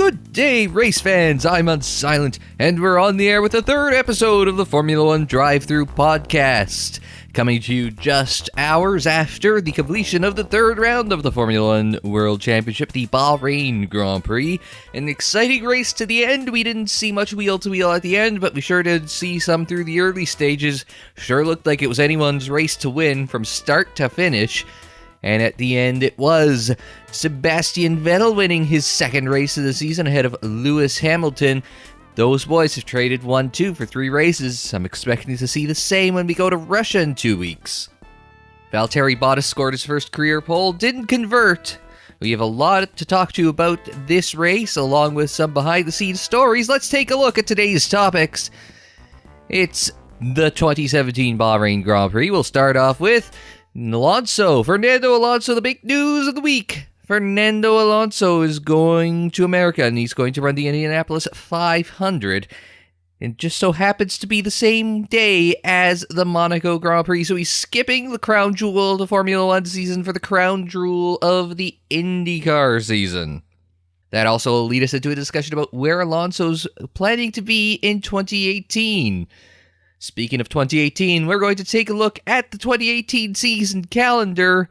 Good day, race fans. I'm Unsilent, and we're on the air with the third episode of the Formula One Drive-Thru podcast, coming to you just hours after the completion of the third round of the Formula One World Championship, the Bahrain Grand Prix. An exciting race to the end. We didn't see much wheel-to-wheel at the end, but we sure did see some through the early stages. Sure looked like it was anyone's race to win from start to finish. And at the end, it was Sebastian Vettel winning his second race of the season ahead of Lewis Hamilton. Those boys have traded 1-2 for 3 races. I'm expecting to see the same when we go to Russia in 2 weeks. Valtteri Bottas scored his first career pole, didn't convert. We have a lot to talk to you about this race, along with some behind-the-scenes stories. Let's take a look at today's topics. It's the 2017 Bahrain Grand Prix. We'll start off with Fernando Alonso, the big news of the week. Fernando Alonso is going to America, and he's going to run the Indianapolis 500. It just so happens to be the same day as the Monaco Grand Prix, so he's skipping the crown jewel of the Formula One season for the crown jewel of the IndyCar season. That also will lead us into a discussion about where Alonso's planning to be in 2018. Speaking of 2018, we're going to take a look at the 2018 season calendar.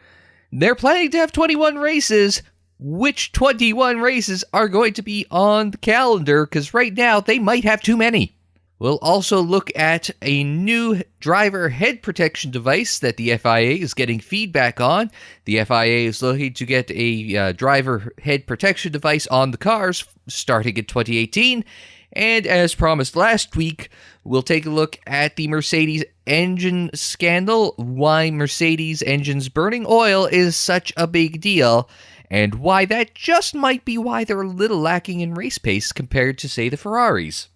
They're planning to have 21 races. Which 21 races are going to be on the calendar? Because right now, they might have too many. We'll also look at a new driver head protection device that the FIA is getting feedback on. The FIA is looking to get a driver head protection device on the cars starting in 2018. And as promised last week, we'll take a look at the Mercedes engine scandal, why Mercedes engines burning oil is such a big deal, and why that just might be why they're a little lacking in race pace compared to, say, the Ferraris.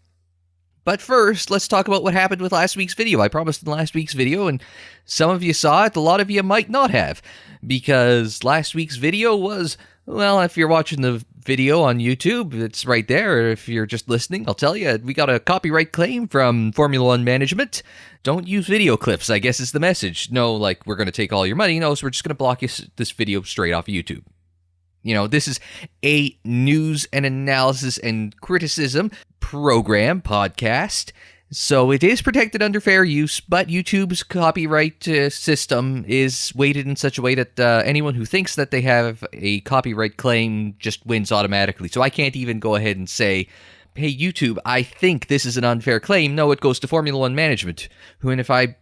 But first, let's talk about what happened with last week's video. I promised in last week's video, and some of you saw it, a lot of you might not have, because last week's video was, well, if you're watching the video on YouTube, it's right there. If you're just listening, I'll tell you, we got a copyright claim from Formula One management. Don't use video clips, I guess is the message. No, like, we're going to take all your money. No, so we're just going to block this video straight off of YouTube. You know, this is a news and analysis and criticism program, podcast. So it is protected under fair use, but YouTube's copyright system is weighted in such a way that anyone who thinks that they have a copyright claim just wins automatically. So I can't even go ahead and say, hey, YouTube, I think this is an unfair claim. No, it goes to Formula One management, who, and if I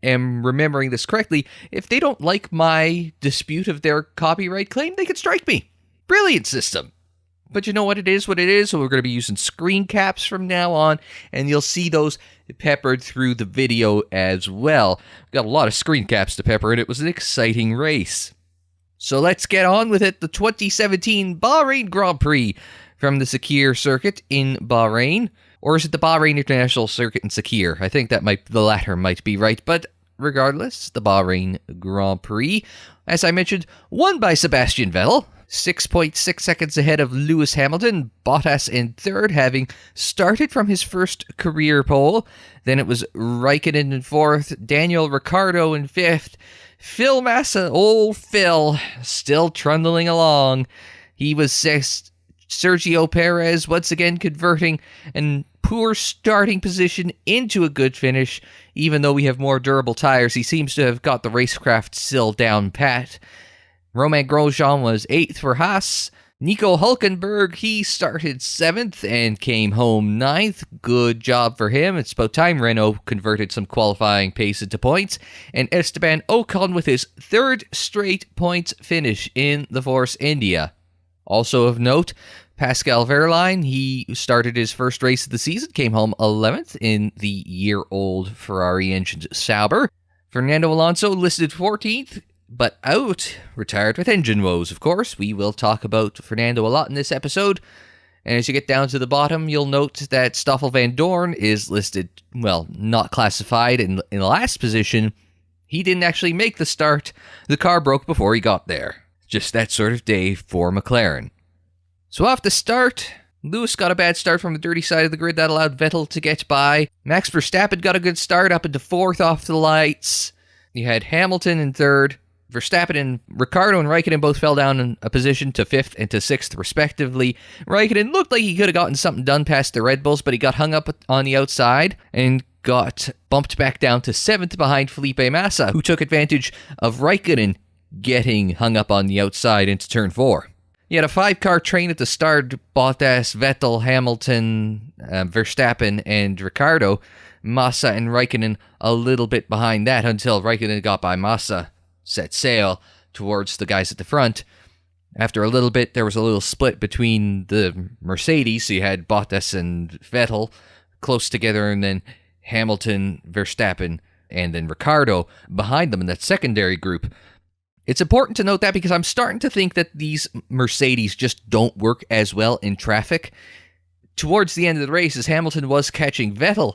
am remembering this correctly, if they don't like my dispute of their copyright claim, they could strike me. Brilliant system. But you know what it is, so we're going to be using screen caps from now on, and you'll see those peppered through the video as well. Got a lot of screen caps to pepper, and it was an exciting race. So let's get on with it. The 2017 Bahrain Grand Prix from the Sakhir circuit in Bahrain. Or is it the Bahrain International Circuit in Sakhir? I think the latter might be right, but regardless, the Bahrain Grand Prix, as I mentioned, won by Sebastian Vettel. 6.6 seconds ahead of Lewis Hamilton, Bottas in third, having started from his first career pole. Then it was Raikkonen in fourth, Daniel Ricciardo in fifth, Phil Massa, old Phil, still trundling along. He was sixth. Sergio Perez once again converting a poor starting position into a good finish. Even though we have more durable tires, he seems to have got the racecraft still down pat. Romain Grosjean was 8th for Haas. Nico Hülkenberg, he started 7th and came home 9th. Good job for him. It's about time Renault converted some qualifying pace into points. And Esteban Ocon with his 3rd straight points finish in the Force India. Also of note, Pascal Wehrlein, he started his first race of the season, came home 11th in the year-old Ferrari engined Sauber. Fernando Alonso listed 14th. But out, retired with engine woes, of course. We will talk about Fernando a lot in this episode. And as you get down to the bottom, you'll note that Stoffel van Dorn is listed, well, not classified in the last position. He didn't actually make the start. The car broke before he got there. Just that sort of day for McLaren. So off the start, Lewis got a bad start from the dirty side of the grid. That allowed Vettel to get by. Max Verstappen got a good start up into 4th off the lights. You had Hamilton in 3rd. Verstappen and Ricciardo and Raikkonen both fell down in a position to 5th and to 6th, respectively. Raikkonen looked like he could have gotten something done past the Red Bulls, but he got hung up on the outside and got bumped back down to 7th behind Felipe Massa, who took advantage of Raikkonen getting hung up on the outside into turn 4. You had a 5-car train at the start: Bottas, Vettel, Hamilton, Verstappen, and Ricciardo. Massa and Raikkonen a little bit behind that until Raikkonen got by Massa, set sail towards the guys at the front. After a little bit, there was a little split between the Mercedes, so you had Bottas and Vettel close together, and then Hamilton, Verstappen, and then Ricciardo behind them in that secondary group. It's important to note that because I'm starting to think that these Mercedes just don't work as well in traffic. Towards the end of the race, as Hamilton was catching Vettel,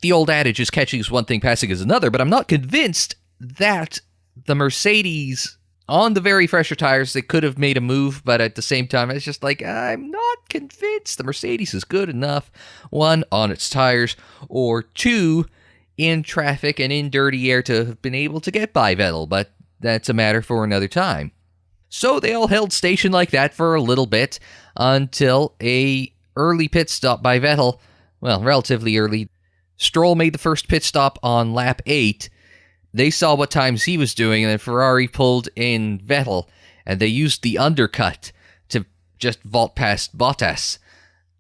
the old adage is catching is one thing, passing is another, but I'm not convinced that the Mercedes, on the very fresher tires, they could have made a move, but at the same time, it's just like, I'm not convinced the Mercedes is good enough, 1, on its tires, or 2, in traffic and in dirty air to have been able to get by Vettel, but that's a matter for another time. So they all held station like that for a little bit until a early pit stop by Vettel, well, relatively early. Stroll made the first pit stop on lap 8. They saw what times he was doing, and then Ferrari pulled in Vettel, and they used the undercut to just vault past Bottas.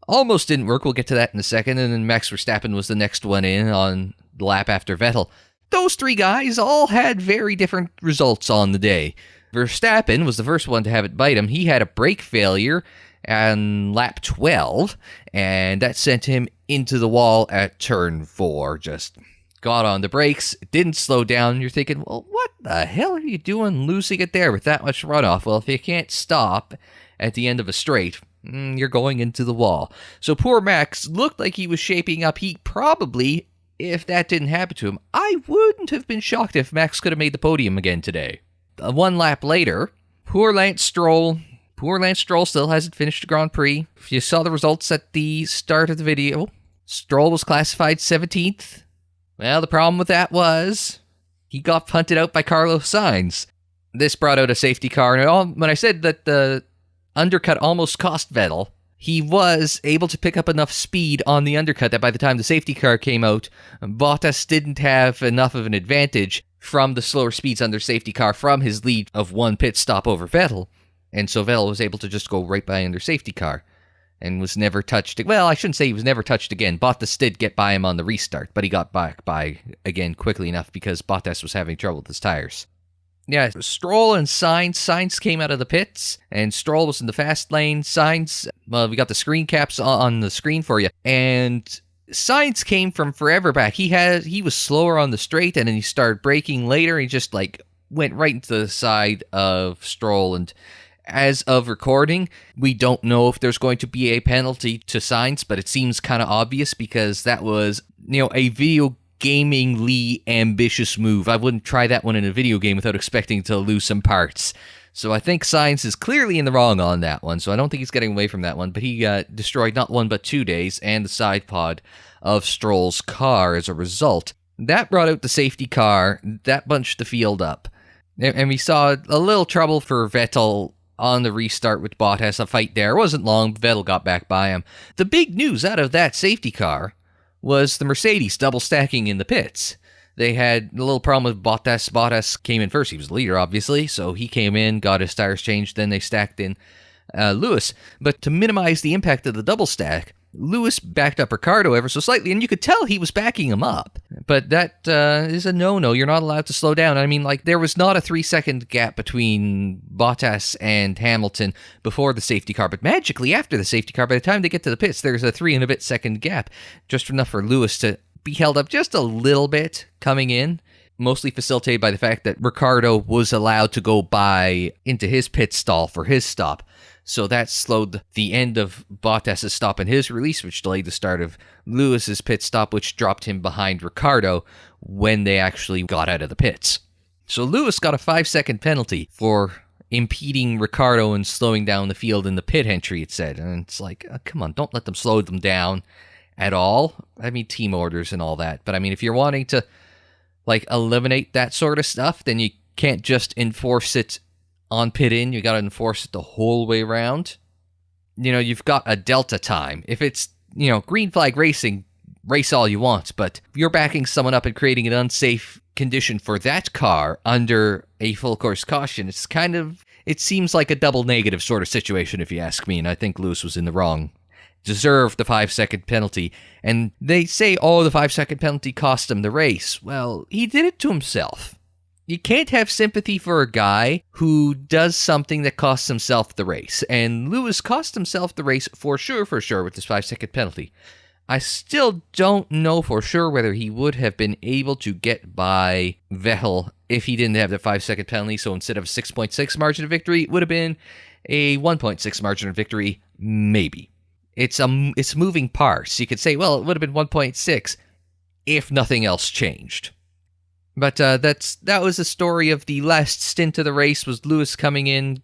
Almost didn't work, we'll get to that in a second, and then Max Verstappen was the next one in on the lap after Vettel. Those 3 guys all had very different results on the day. Verstappen was the first one to have it bite him. He had a brake failure on lap 12, and that sent him into the wall at turn 4. Just got on the brakes, didn't slow down. You're thinking, well, what the hell are you doing losing it there with that much runoff? Well, if you can't stop at the end of a straight, you're going into the wall. So poor Max looked like he was shaping up. He probably, if that didn't happen to him, I wouldn't have been shocked if Max could have made the podium again today. 1 lap later, poor Lance Stroll still hasn't finished the Grand Prix. If you saw the results at the start of the video, Stroll was classified 17th. Well, the problem with that was he got punted out by Carlos Sainz. This brought out a safety car, and when I said that the undercut almost cost Vettel, he was able to pick up enough speed on the undercut that by the time the safety car came out, Bottas didn't have enough of an advantage from the slower speeds under safety car from his lead of 1 pit stop over Vettel. And so Vettel was able to just go right by under safety car and was never touched. Well, I shouldn't say he was never touched again. Bottas did get by him on the restart, but he got back by again quickly enough because Bottas was having trouble with his tires. Yeah, Stroll and Sainz came out of the pits, and Stroll was in the fast lane. Sainz, well, we got the screen caps on the screen for you, and Sainz came from forever back. He was slower on the straight, and then he started braking later. He just went right into the side of Stroll, and as of recording, we don't know if there's going to be a penalty to Sainz, but it seems kind of obvious because that was, a video gamingly ambitious move. I wouldn't try that one in a video game without expecting to lose some parts. So I think Sainz is clearly in the wrong on that one, so I don't think he's getting away from that one, but he destroyed not 1 but 2 days and the side pod of Stroll's car as a result. That brought out the safety car, that bunched the field up. And we saw a little trouble for Vettel on the restart with Bottas. A fight there. It wasn't long, but Vettel got back by him. The big news out of that safety car was the Mercedes double stacking in the pits. They had a little problem with Bottas. Bottas came in first. He was the leader, obviously, so he came in, got his tires changed, then they stacked in Lewis. But to minimize the impact of the double stack, Lewis backed up Ricciardo ever so slightly, and you could tell he was backing him up. But that is a no-no. You're not allowed to slow down. I mean, there was not a 3-second gap between Bottas and Hamilton before the safety car, but magically after the safety car, by the time they get to the pits, there's a 3 and a bit second gap, just enough for Lewis to be held up just a little bit coming in, mostly facilitated by the fact that Ricciardo was allowed to go by into his pit stall for his stop. So that slowed the end of Bottas' stop and his release, which delayed the start of Lewis's pit stop, which dropped him behind Ricciardo when they actually got out of the pits. So Lewis got a 5-second penalty for impeding Ricciardo and slowing down the field in the pit entry, it said. And it's come on, don't let them slow them down at all. I mean, team orders and all that. But I mean, if you're wanting to, eliminate that sort of stuff, then you can't just enforce it on pit in, you gotta enforce it the whole way around. You've got a delta time. If it's, green flag racing, race all you want, but if you're backing someone up and creating an unsafe condition for that car under a full course caution, it seems like a double negative sort of situation, if you ask me, and I think Lewis was in the wrong. Deserved the 5-second penalty. And they say, the 5-second penalty cost him the race. Well, he did it to himself. You can't have sympathy for a guy who does something that costs himself the race. And Lewis cost himself the race for sure with this 5-second penalty. I still don't know for sure whether he would have been able to get by Vettel if he didn't have the 5-second penalty. So instead of a 6.6 margin of victory, it would have been a 1.6 margin of victory, maybe. It's moving parts. You could say, well, it would have been 1.6 if nothing else changed. But that was the story of the last stint of the race, was Lewis coming in,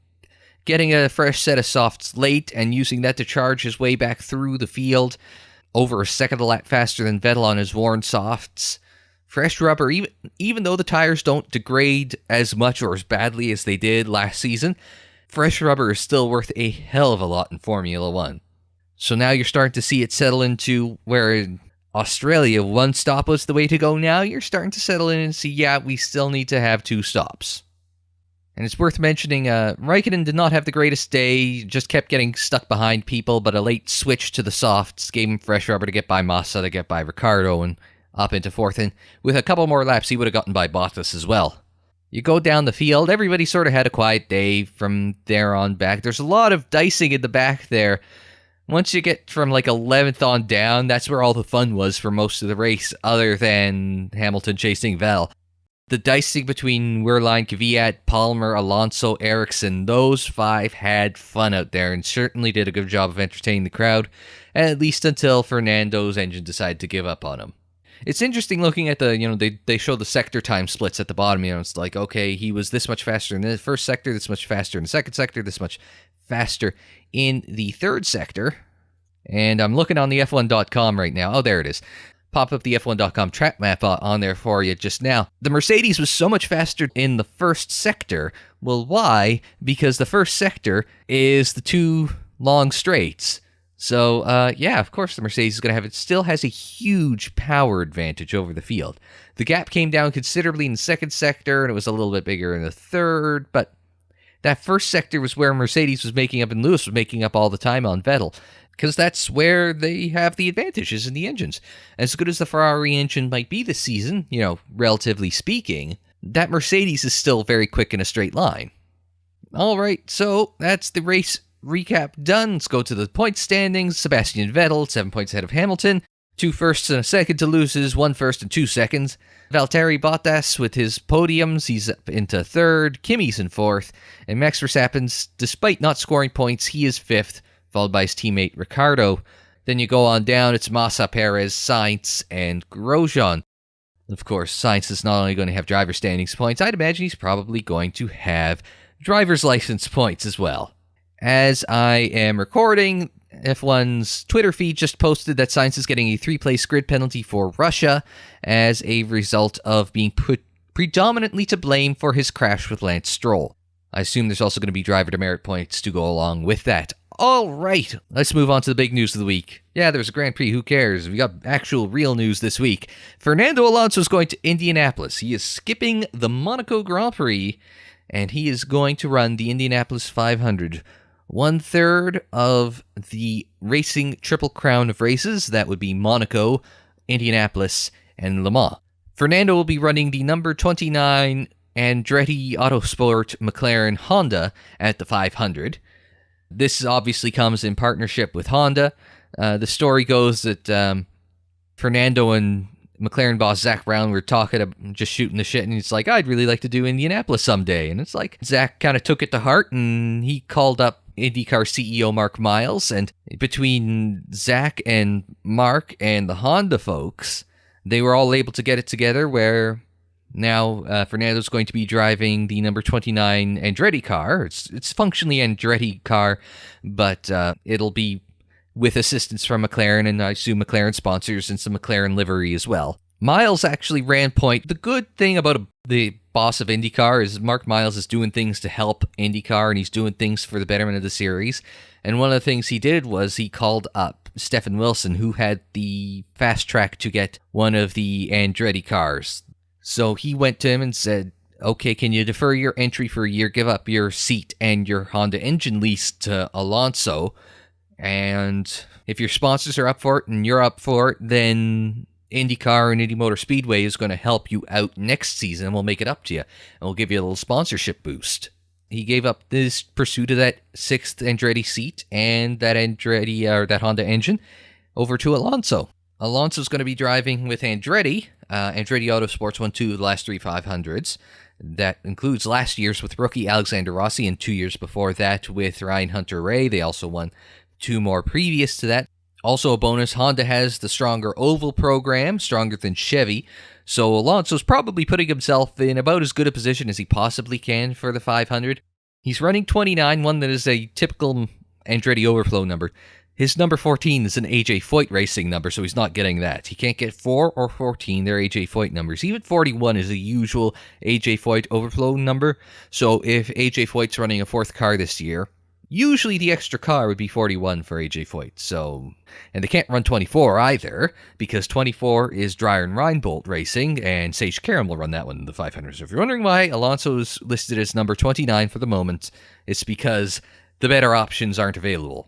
getting a fresh set of softs late, and using that to charge his way back through the field, over a second a lap faster than Vettel on his worn softs. Fresh rubber, even though the tires don't degrade as much or as badly as they did last season, fresh rubber is still worth a hell of a lot in Formula One. So now you're starting to see it settle into where in Australia, one stop was the way to go. Now you're starting to settle in and see, we still need to have 2 stops. And it's worth mentioning, Raikkonen did not have the greatest day, just kept getting stuck behind people, but a late switch to the softs gave him fresh rubber to get by Massa, to get by Ricciardo, and up into 4th. And with a couple more laps, he would have gotten by Bottas as well. You go down the field, everybody sort of had a quiet day from there on back. There's a lot of dicing in the back there. Once you get from 11th on down, that's where all the fun was for most of the race, other than Hamilton chasing Vettel. The dicing between Wehrlein, Kvyat, Palmer, Alonso, Ericsson, those 5 had fun out there and certainly did a good job of entertaining the crowd, at least until Fernando's engine decided to give up on him. It's interesting looking at they show the sector time splits at the bottom. It's like, okay, he was this much faster in the first sector, this much faster in the second sector, this much faster in the third sector. And I'm looking on the F1.com right now. Oh, there it is. Pop up the F1.com track map on there for you just now. The Mercedes was so much faster in the first sector. Well, why? Because the first sector is the 2 long straights. So, of course the Mercedes is going to have it. Still has a huge power advantage over the field. The gap came down considerably in the second sector, and it was a little bit bigger in the third, but that first sector was where Mercedes was making up and Lewis was making up all the time on Vettel, because that's where they have the advantages in the engines. As good as the Ferrari engine might be this season, relatively speaking, that Mercedes is still very quick in a straight line. All right, so that's the race recap done. Let's go to the point standings. Sebastian Vettel, 7 points ahead of Hamilton. 2 firsts and a second to Lewis's, 1 first and 2 seconds. Valtteri Bottas with his podiums, he's up into third. Kimi's in fourth. And Max Verstappen's, despite not scoring points, he is fifth, followed by his teammate Ricciardo. Then you go on down, it's Massa, Perez, Sainz, and Grosjean. Of course, Sainz is not only going to have driver standings points, I'd imagine he's probably going to have driver's license points as well. As I am recording, F1's Twitter feed just posted that Sainz is getting a 3-place grid penalty for Russia as a result of being put predominantly to blame for his crash with Lance Stroll. I assume there's also going to be driver demerit points to go along with that. All right, let's move on to the big news of the week. Yeah, there's a Grand Prix, who cares? We got actual real news this week. Fernando Alonso is going to Indianapolis. He is skipping the Monaco Grand Prix, and he is going to run the Indianapolis 500. 1/3 of the racing Triple Crown of races. That would be Monaco, Indianapolis, and Le Mans. Fernando will be running the number 29 Andretti Autosport McLaren Honda at the 500. This obviously comes in partnership with Honda. The story goes that Fernando and McLaren boss Zach Brown were talking, just shooting the shit, and he's like, I'd really like to do Indianapolis someday. And it's like, Zach kind of took it to heart, and he called up IndyCar CEO Mark Miles, and between Zach and Mark and the Honda folks, they were all able to get it together where now Fernando's going to be driving the number 29 Andretti car. It's functionally Andretti car, but it'll be with assistance from McLaren, and I assume McLaren sponsors and some McLaren livery as well. Miles actually ran point. The good thing about the boss of IndyCar, is Mark Miles is doing things to help IndyCar, and he's doing things for the betterment of the series. And one of the things he did was he called up Stefan Wilson, who had the fast track to get one of the Andretti cars. So he went to him and said, okay, can you defer your entry for a year, give up your seat and your Honda engine lease to Alonso, and if your sponsors are up for it and you're up for it, then IndyCar and Indy Motor Speedway is going to help you out next season, and we'll make it up to you, and we'll give you a little sponsorship boost. He gave up this pursuit of that 6th Andretti seat and that Honda engine over to Alonso. Alonso's going to be driving with Andretti Autosports won 2 of the last 3 500s. That includes last year's with rookie Alexander Rossi and 2 years before that with Ryan Hunter-Reay. They also won 2 more previous to that. Also a bonus, Honda has the stronger oval program, stronger than Chevy. So Alonso's probably putting himself in about as good a position as he possibly can for the 500. He's running 29, one that is a typical Andretti overflow number. His number 14 is an AJ Foyt racing number, so he's not getting that. He can't get 4 or 14. They're AJ Foyt numbers. Even 41 is a usual AJ Foyt overflow number. So if AJ Foyt's running a 4th car this year, usually the extra car would be 41 for AJ Foyt. So, and they can't run 24 either, because 24 is Dreyer and Reinbold racing, and Sage Karam will run that one in the 500. So if you're wondering why Alonso is listed as number 29 for the moment, it's because the better options aren't available.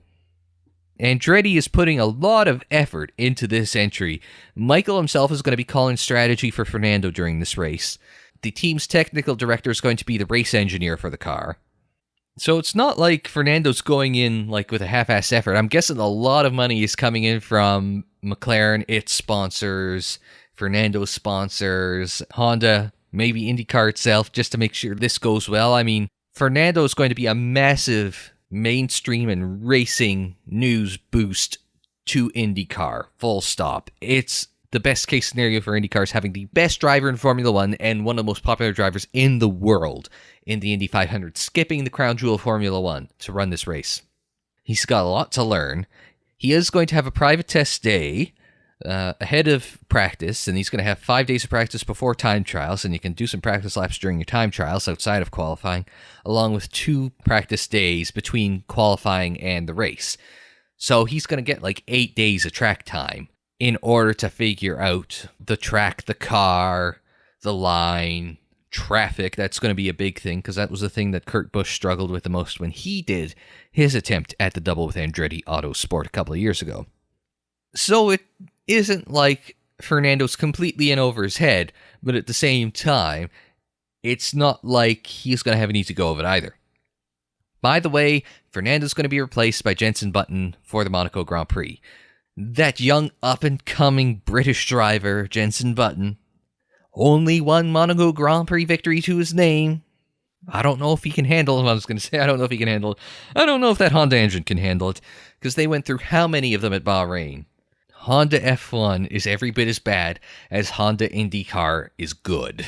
Andretti is putting a lot of effort into this entry. Michael himself is going to be calling strategy for Fernando during this race. The team's technical director is going to be the race engineer for the car. So it's not like Fernando's going in like with a half-ass effort. I'm guessing a lot of money is coming in from McLaren, its sponsors, Fernando's sponsors, Honda, maybe IndyCar itself, just to make sure this goes well. I mean, Fernando is going to be a massive mainstream and racing news boost to IndyCar, full stop. It's the best case scenario for IndyCar is having the best driver in Formula One and one of the most popular drivers in the world in the Indy 500, skipping the crown jewel of Formula One to run this race. He's got a lot to learn. He is going to have a private test day ahead of practice, and he's going to have 5 days of practice before time trials, and you can do some practice laps during your time trials outside of qualifying, along with 2 practice days between qualifying and the race. So he's going to get like 8 days of track time in order to figure out the track, the car, the line, traffic. That's going to be a big thing, because that was the thing that Kurt Busch struggled with the most when he did his attempt at the double with Andretti Autosport a couple of years ago. So it isn't like Fernando's completely in over his head, but at the same time, it's not like he's going to have an easy go of it either. By the way, Fernando's going to be replaced by Jenson Button for the Monaco Grand Prix. That young up-and-coming British driver, Jenson Button, only 1 Monaco Grand Prix victory to his name. I don't know if he can handle it. I was going to say, I don't know if he can handle it. I don't know if that Honda engine can handle it, because they went through how many of them at Bahrain? Honda F1 is every bit as bad as Honda IndyCar is good.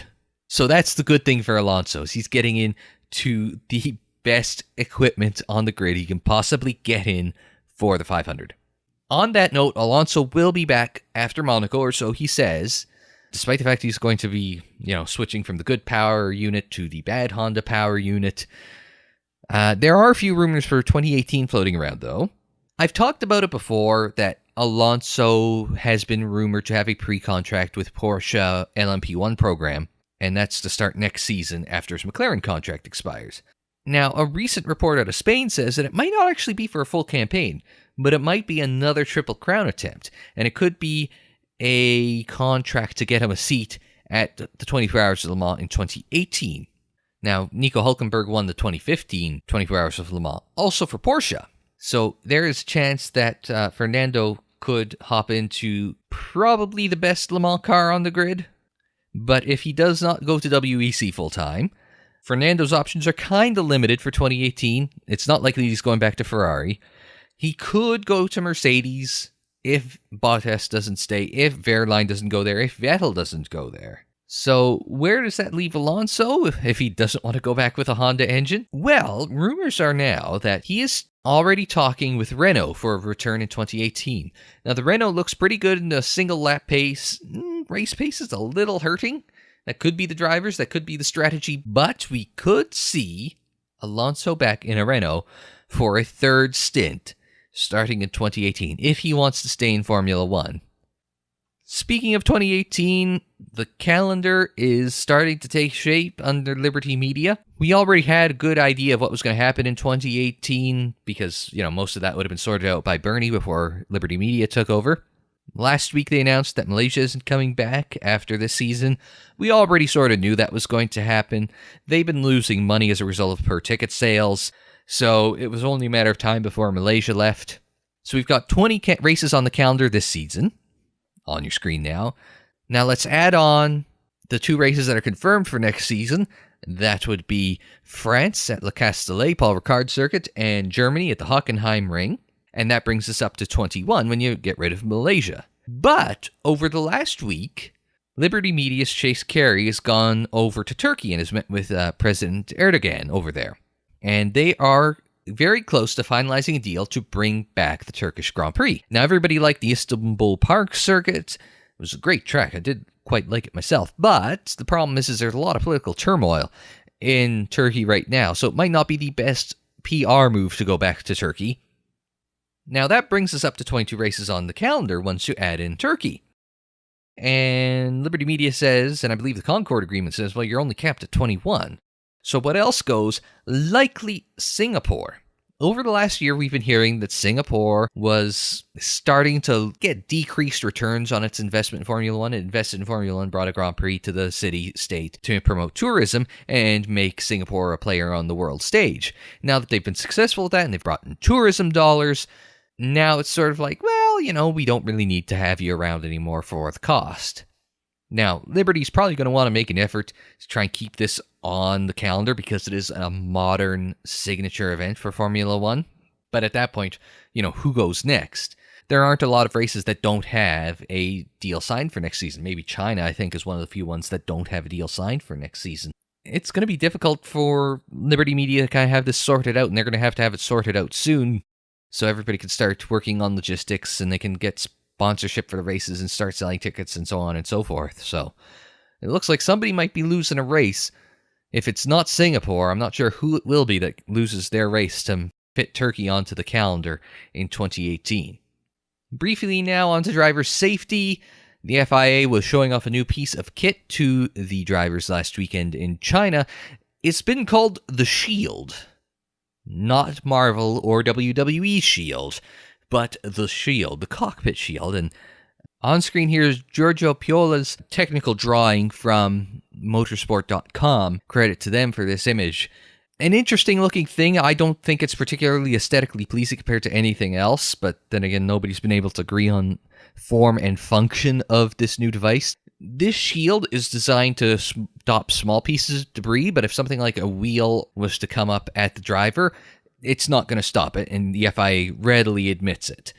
So that's the good thing for Alonso, is he's getting into the best equipment on the grid he can possibly get in for the 500. On that note, Alonso will be back after Monaco, or so he says, despite the fact he's going to be, switching from the good power unit to the bad Honda power unit. There are a few rumors for 2018 floating around, though. I've talked about it before that Alonso has been rumored to have a pre-contract with Porsche LMP1 program, and that's to start next season after his McLaren contract expires. Now, a recent report out of Spain says that it might not actually be for a full campaign, but it might be another Triple Crown attempt, and it could be a contract to get him a seat at the 24 Hours of Le Mans in 2018. Now, Nico Hülkenberg won the 2015 24 Hours of Le Mans, also for Porsche. So there is a chance that Fernando could hop into probably the best Le Mans car on the grid. But if he does not go to WEC full-time, Fernando's options are kind of limited for 2018. It's not likely he's going back to Ferrari. He could go to Mercedes if Bottas doesn't stay, if Wehrlein doesn't go there, if Vettel doesn't go there. So where does that leave Alonso if he doesn't want to go back with a Honda engine? Well, rumors are now that he is already talking with Renault for a return in 2018. Now, the Renault looks pretty good in the single lap pace. Race pace is a little hurting. That could be the drivers, that could be the strategy, but we could see Alonso back in a Renault for a third stint, starting in 2018, if he wants to stay in Formula One. Speaking of 2018, the calendar is starting to take shape under Liberty Media. We already had a good idea of what was going to happen in 2018 because, most of that would have been sorted out by Bernie before Liberty Media took over. Last week they announced that Malaysia isn't coming back after this season. We already sort of knew that was going to happen. They've been losing money as a result of per-ticket sales, so it was only a matter of time before Malaysia left. So we've got 20 races on the calendar this season. On your screen now. Now let's add on the 2 races that are confirmed for next season. That would be France at Le Castellet, Paul Ricard Circuit, and Germany at the Hockenheim Ring. And that brings us up to 21 when you get rid of Malaysia. But over the last week, Liberty Media's Chase Carey has gone over to Turkey and has met with President Erdogan over there. And they are very close to finalizing a deal to bring back the Turkish Grand Prix. Now, everybody liked the Istanbul Park circuit. It was a great track. I did quite like it myself. But the problem is there's a lot of political turmoil in Turkey right now, so it might not be the best PR move to go back to Turkey. Now, that brings us up to 22 races on the calendar once you add in Turkey. And Liberty Media says, and I believe the Concord Agreement says, well, you're only capped at 21. So what else goes? Likely Singapore. Over the last year, we've been hearing that Singapore was starting to get decreased returns on its investment in Formula One. It invested in Formula One, brought a Grand Prix to the city-state to promote tourism and make Singapore a player on the world stage. Now that they've been successful with that and they've brought in tourism dollars, now it's sort of like, well, we don't really need to have you around anymore for the cost. Now, Liberty's probably going to want to make an effort to try and keep this on the calendar because it is a modern signature event for Formula One. But at that point, who goes next? There aren't a lot of races that don't have a deal signed for next season. Maybe China, I think, is one of the few ones that don't have a deal signed for next season. It's going to be difficult for Liberty Media to kind of have this sorted out, and they're going to have it sorted out soon so everybody can start working on logistics and they can get sponsorship for the races and start selling tickets and so on and so forth. So it looks like somebody might be losing a race. If it's not Singapore, I'm not sure who it will be that loses their race to fit Turkey onto the calendar in 2018. Briefly now onto driver safety. The FIA was showing off a new piece of kit to the drivers last weekend in China. It's been called the Shield. Not Marvel or WWE Shield, but the Shield, the Cockpit Shield. And on screen here is Giorgio Piola's technical drawing from motorsport.com. Credit to them for this image. An interesting looking thing. I don't think it's particularly aesthetically pleasing compared to anything else, but then again, nobody's been able to agree on form and function of this new device. This shield is designed to stop small pieces of debris, but if something like a wheel was to come up at the driver, it's not going to stop it, and the FIA readily admits it.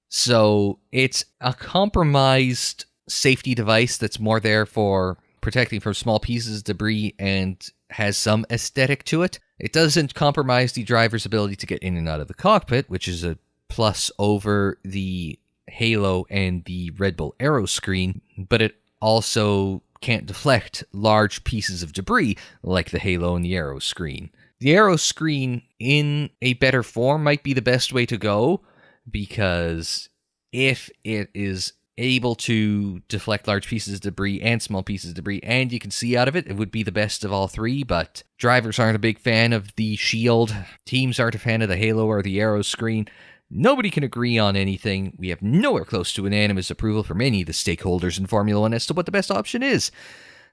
So it's a compromised safety device that's more there for protecting from small pieces of debris and has some aesthetic to it. It doesn't compromise the driver's ability to get in and out of the cockpit, which is a plus over the Halo and the Red Bull Aero screen, but it also can't deflect large pieces of debris like the Halo and the Aero screen. The Aero screen in a better form might be the best way to go, because if it is able to deflect large pieces of debris and small pieces of debris, and you can see out of it, it would be the best of all three, but drivers aren't a big fan of the Shield. Teams aren't a fan of the Halo or the Aero screen. Nobody can agree on anything. We have nowhere close to unanimous approval from any of the stakeholders in Formula One as to what the best option is.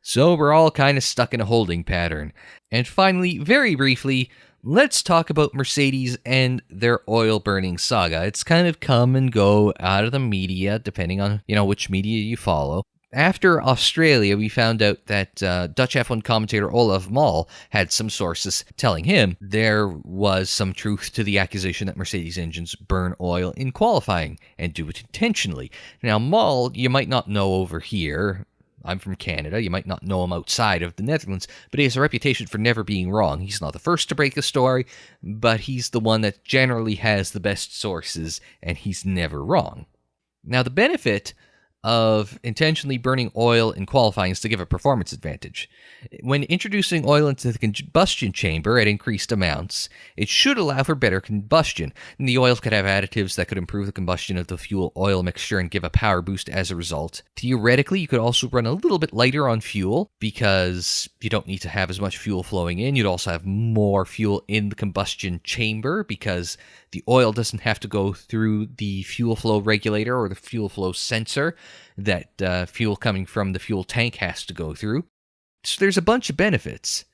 So we're all kind of stuck in a holding pattern. And finally, very briefly, let's talk about Mercedes and their oil-burning saga. It's kind of come and go out of the media, depending on, which media you follow. After Australia, we found out that Dutch F1 commentator Olaf Mol had some sources telling him there was some truth to the accusation that Mercedes engines burn oil in qualifying and do it intentionally. Now, Mol, you might not know over here. I'm from Canada. You might not know him outside of the Netherlands, but he has a reputation for never being wrong. He's not the first to break a story, but he's the one that generally has the best sources, and he's never wrong. Now, the benefit of intentionally burning oil in qualifying is to give a performance advantage. When introducing oil into the combustion chamber at increased amounts, it should allow for better combustion. And the oil could have additives that could improve the combustion of the fuel-oil mixture and give a power boost as a result. Theoretically, you could also run a little bit lighter on fuel because you don't need to have as much fuel flowing in. You'd also have more fuel in the combustion chamber because the oil doesn't have to go through the fuel flow regulator or the fuel flow sensor that fuel coming from the fuel tank has to go through. So there's a bunch of benefits.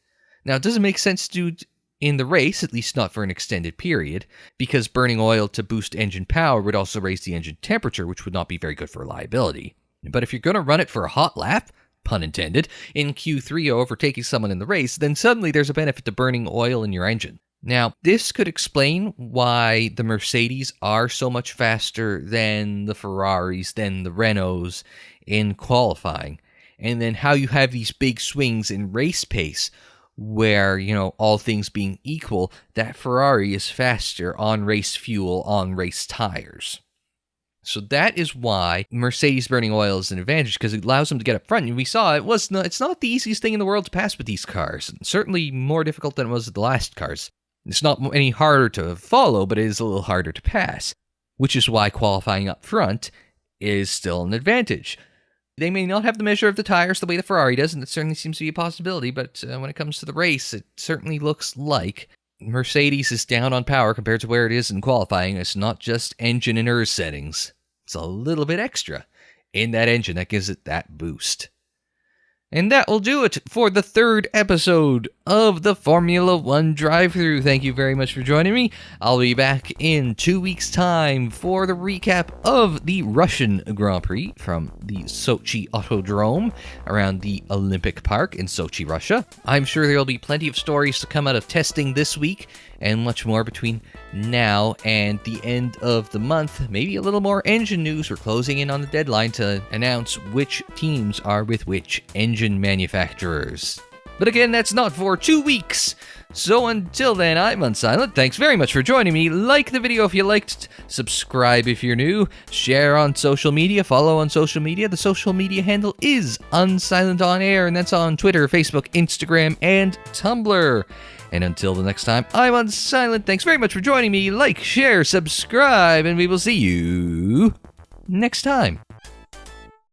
Now, it doesn't make sense to do in the race, at least not for an extended period, because burning oil to boost engine power would also raise the engine temperature, which would not be very good for reliability. But if you're going to run it for a hot lap, pun intended, in Q3 or overtaking someone in the race, then suddenly there's a benefit to burning oil in your engine. Now, this could explain why the Mercedes are so much faster than the Ferraris, than the Renaults in qualifying, and then how you have these big swings in race pace where, all things being equal, that Ferrari is faster on race fuel, on race tires. So that is why Mercedes burning oil is an advantage, because it allows them to get up front. And we saw it's not the easiest thing in the world to pass with these cars, and certainly more difficult than it was with the last cars. It's not any harder to follow, but it is a little harder to pass, which is why qualifying up front is still an advantage. They may not have the measure of the tires the way the Ferrari does, and it certainly seems to be a possibility, but when it comes to the race, it certainly looks like Mercedes is down on power compared to where it is in qualifying. It's not just engine and ERS settings. It's a little bit extra in that engine that gives it that boost. And that will do it for the third episode of the Formula One drive-thru. Thank you very much for joining me. I'll be back in 2 weeks' time for the recap of the Russian Grand Prix from the Sochi Autodrome around the Olympic Park in Sochi, Russia. I'm sure there will be plenty of stories to come out of testing this week and much more between now and the end of the month. Maybe a little more engine news. We're closing in on the deadline to announce which teams are with which engine manufacturers. But again, that's not for 2 weeks. So until then, I'm Unsilent. Thanks very much for joining me. Like the video if you liked, subscribe if you're new, share on social media, follow on social media. The social media handle is Unsilent On Air, and that's on Twitter, Facebook, Instagram, and Tumblr. And until the next time, I'm Unsilent. Thanks very much for joining me. Like, share, subscribe, and we will see you next time.